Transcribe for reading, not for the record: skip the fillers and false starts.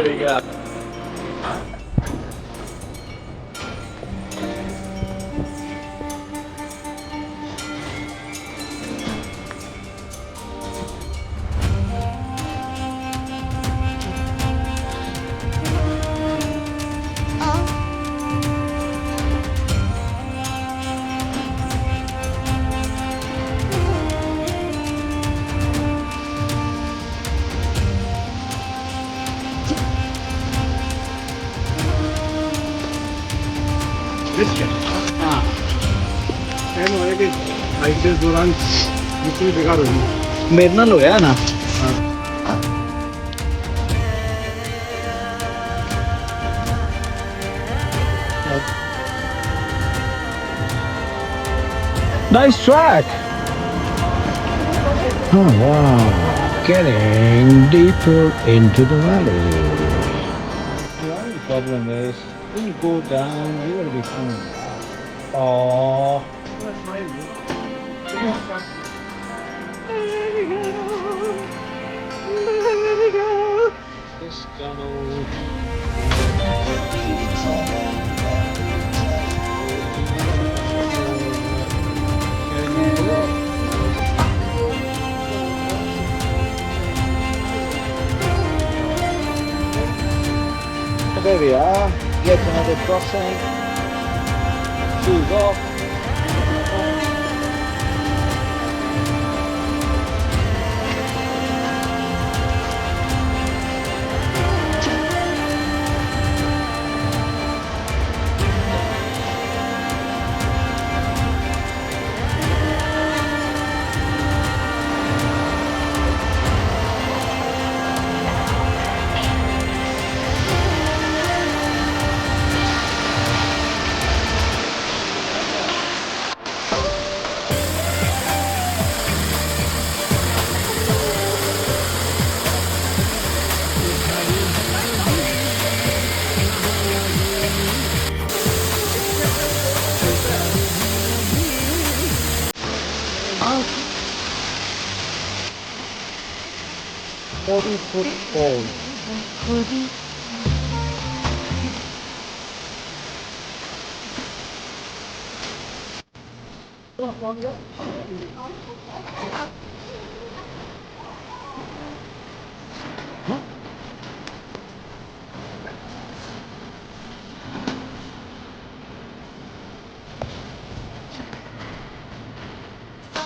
There we go. हाँ N होया कि हाइक के दौरान बिल्कुल बेकार हो गई मेरे नाल होया ना Nice track. Oh wow, getting deeper into the valley. The only problem is when you go down, you're gonna be fine. Oh. This tunnel. There we are, yet another crossing, shoes off. Foot fall.